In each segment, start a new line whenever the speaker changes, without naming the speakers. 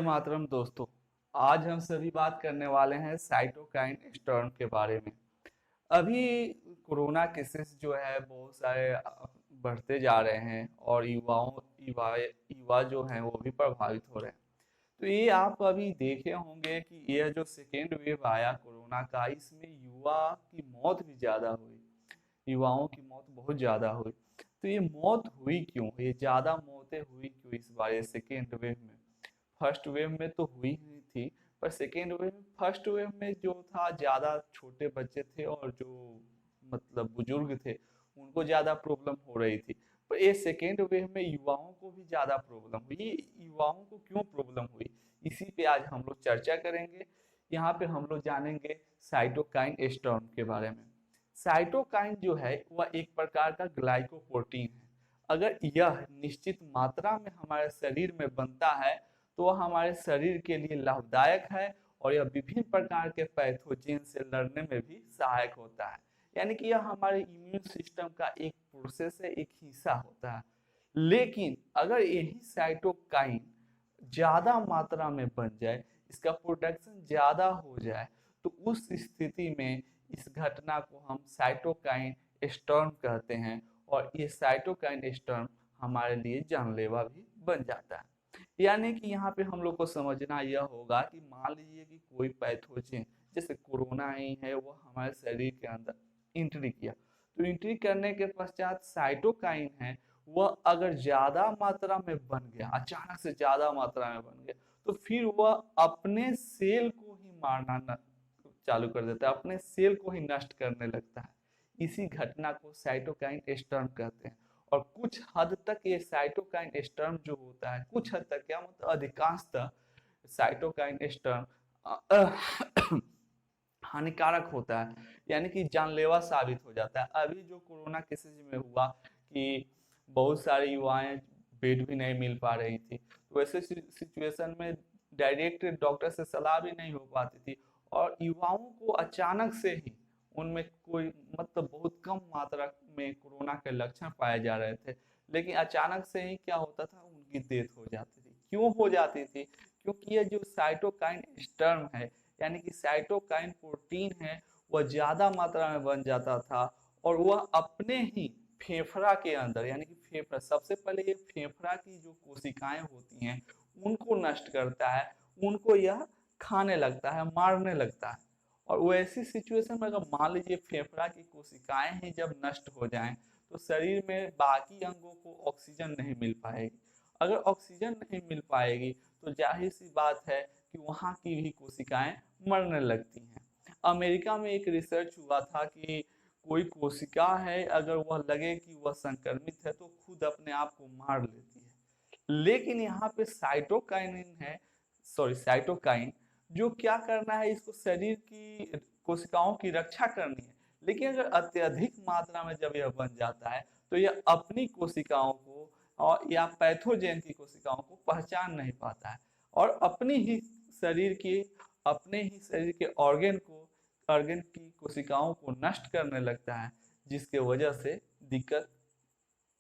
मातरम दोस्तों, आज हम सभी बात करने वाले हैं साइटोकाइन स्टॉर्म के बारे में। अभी कोरोना केसेस जो है बहुत सारे बढ़ते जा रहे हैं और युवा जो हैं वो भी प्रभावित हो रहे हैं। तो ये आप अभी देखे होंगे कि यह जो सेकेंड वेव आया कोरोना का, इसमें युवा की मौत भी ज्यादा हुई। युवाओं की मौत बहुत ज्यादा हुई। तो ये मौत हुई क्यों, ये ज्यादा मौतें हुई क्यों इस बार ये सेकेंड वेव में? फर्स्ट वेव में तो हुई ही थी, पर सेकेंड वेव में, फर्स्ट वेव में जो था ज्यादा छोटे बच्चे थे और जो मतलब बुजुर्ग थे उनको ज्यादा प्रॉब्लम हो रही थी। पर ये सेकेंड वेव में युवाओं को भी ज्यादा प्रॉब्लम हुई। ये युवाओं को क्यों प्रॉब्लम हुई, इसी पे आज हम लोग चर्चा करेंगे। यहाँ पे हम लोग जानेंगे साइटोकाइन स्टॉर्म के बारे में। साइटोकाइन जो है वह एक प्रकार का ग्लाइकोप्रोटीन है। अगर यह निश्चित मात्रा में हमारे शरीर में बनता है तो वह हमारे शरीर के लिए लाभदायक है और यह विभिन्न प्रकार के पैथोजन से लड़ने में भी सहायक होता है। यानी कि यह हमारे इम्यून सिस्टम का एक प्रोसेस है, एक हिस्सा होता है। लेकिन अगर यही साइटोकाइन ज्यादा मात्रा में बन जाए, इसका प्रोडक्शन ज्यादा हो जाए, तो उस स्थिति में इस घटना को हम साइटोकाइन स्टॉर्म कहते हैं और ये साइटोकाइन स्टॉर्म हमारे लिए जानलेवा भी बन जाता है। यानी कि यहाँ पे हम लोग को समझना यह होगा कि मान लीजिए कि कोई पैथोजन जैसे कोरोना ही है वो हमारे शरीर के अंदर एंट्री किया, तो एंट्री करने के पश्चात साइटोकाइन है वह अगर ज्यादा मात्रा में बन गया, अचानक से ज्यादा मात्रा में बन गया, तो फिर वह अपने सेल को ही मारना चालू कर देता है, अपने सेल को ही नष्ट करने लगता है। इसी घटना को साइटोकाइन स्टॉर्म कहते हैं। और कुछ हद तक ये साइटोकाइन स्टॉर्म जो होता है, कुछ हद तक क्या मतलब अधिकांशतः साइटोकाइन स्टॉर्म हानिकारक होता है, यानी कि जानलेवा साबित हो जाता है। अभी जो कोरोना केसेस में हुआ कि बहुत सारे युवाएं बेड भी नहीं मिल पा रही थी, तो वैसे सिचुएशन में डायरेक्ट डॉक्टर से सलाह भी नहीं हो पाती थी और युवाओं को अचानक से ही उनमें कोई मतलब बहुत कम मात्रा में कोरोना के लक्षण पाए जा रहे थे, लेकिन अचानक से ही क्या होता था, उनकी डेथ हो जाती थी। क्यों हो जाती थी? क्योंकि ये जो साइटोकाइन स्टर्म है, यानी कि साइटोकाइन प्रोटीन है, वह ज्यादा मात्रा में बन जाता था और वह अपने ही फेफड़ा के अंदर, यानी कि फेफड़ा, सबसे पहले ये फेफड़ा की जो कोशिकाएं होती हैं उनको नष्ट करता है, उनको यह खाने लगता है, मारने लगता है। और वैसी सिचुएशन में अगर मान लीजिए फेफड़ा की कोशिकाएं ही जब नष्ट हो जाएं, तो शरीर में बाकी अंगों को ऑक्सीजन नहीं मिल पाएगी। अगर ऑक्सीजन नहीं मिल पाएगी तो जाहिर सी बात है कि वहाँ की भी कोशिकाएं मरने लगती हैं। अमेरिका में एक रिसर्च हुआ था कि कोई कोशिका है, अगर वह लगे कि वह संक्रमित है तो खुद अपने आप को मार लेती है। लेकिन यहाँ पे साइटोकाइनिन है, सॉरी साइटोकाइन, जो क्या करना है, इसको शरीर की कोशिकाओं की रक्षा करनी है। लेकिन अगर अत्यधिक मात्रा में जब यह बन जाता है तो यह अपनी कोशिकाओं को और या पैथोजेन की कोशिकाओं को पहचान नहीं पाता है और अपने ही शरीर के ऑर्गन की कोशिकाओं को नष्ट करने लगता है, जिसके वजह से दिक्कत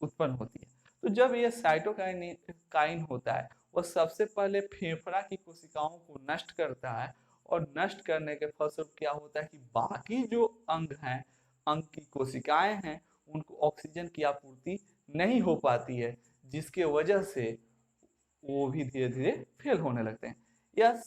उत्पन्न होती है। तो जब यह साइटोकाइन काइन होता है, वह सबसे पहले फेफड़ा की कोशिकाओं को नष्ट करता है और नष्ट करने के फलस्वरूप क्या होता है कि बाकी जो अंग हैं, अंग की कोशिकाएं हैं, उनको ऑक्सीजन की आपूर्ति नहीं हो पाती है, जिसके वजह से वो भी धीरे धीरे फेल होने लगते हैं। यह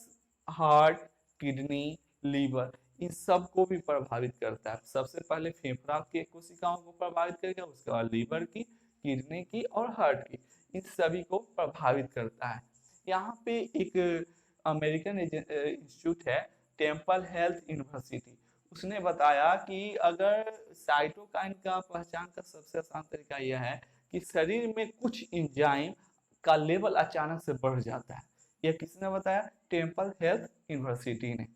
हार्ट, किडनी, लीवर, इन सब को भी प्रभावित करता है। सबसे पहले फेफड़ा के कोशिकाओं को प्रभावित करेगा, उसके बाद लीवर की, किडनी की और हार्ट की, इन सभी को प्रभावित करता है। यहाँ पे एक अमेरिकन इंस्टीट्यूट है, टेम्पल हेल्थ यूनिवर्सिटी, उसने बताया कि अगर साइटोकाइन का पहचान का सबसे आसान तरीका यह है कि शरीर में कुछ एंजाइम का लेवल अचानक से बढ़ जाता है। यह किसने बताया? टेम्पल हेल्थ यूनिवर्सिटी ने।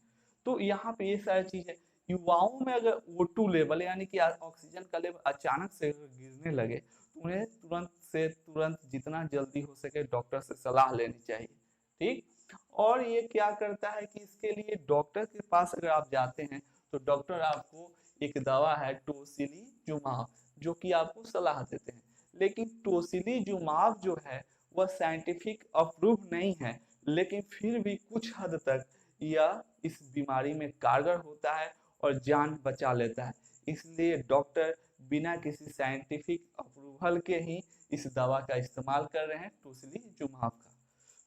तो यहाँ पे ये सारी चीज है। युवाओं में अगर O2 लेवल यानी कि ऑक्सीजन का लेवल अचानक से गिरने लगे तो उन्हें तुरंत से तुरंत जितना जल्दी हो सके डॉक्टर से सलाह लेनी चाहिए। ठीक। और ये क्या करता है कि इसके लिए डॉक्टर के पास अगर आप जाते हैं तो डॉक्टर आपको एक दवा है टोसिलीजुमाब, जो कि आपको सलाह देते हैं। लेकिन टोसिलीजुमाब जो है वह साइंटिफिक अप्रूव नहीं है, लेकिन फिर भी कुछ हद तक यह इस बीमारी में कारगर होता है और जान बचा लेता है। इसलिए डॉक्टर बिना किसी साइंटिफिक अप्रूवल के ही इस दवा का इस्तेमाल कर रहे हैं टोसिलीजुमाब का।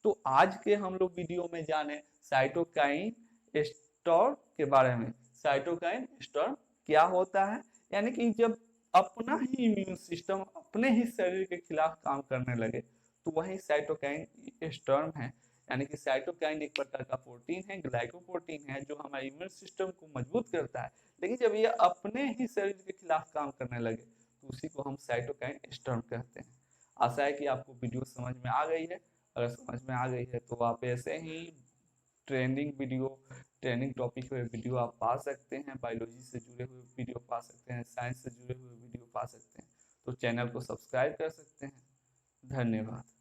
तो आज के हम लोग वीडियो में जाने साइटोकाइन स्टॉर्म के बारे में। साइटोकाइन स्टॉर्म क्या होता है, यानी कि जब अपना ही इम्यून सिस्टम अपने ही शरीर के खिलाफ काम करने लगे तो वही साइटोकाइन स्टॉर्म है। यानी कि साइटोकाइन एक प्रकार का प्रोटीन है, ग्लाइकोप्रोटीन है, जो हमारे इम्यून सिस्टम को मजबूत करता है। लेकिन जब ये अपने ही शरीर के खिलाफ काम करने लगे तो उसी को हम साइटोकाइन स्टॉर्म कहते हैं। आशा है कि आपको वीडियो समझ में आ गई है। अगर समझ में आ गई है तो आप ऐसे ही ट्रेनिंग टॉपिक पे वीडियो आप पा सकते हैं, बायोलॉजी से जुड़े हुए वीडियो पा सकते हैं, साइंस से जुड़े हुए वीडियो पा सकते हैं। तो चैनल को सब्सक्राइब कर सकते हैं। धन्यवाद।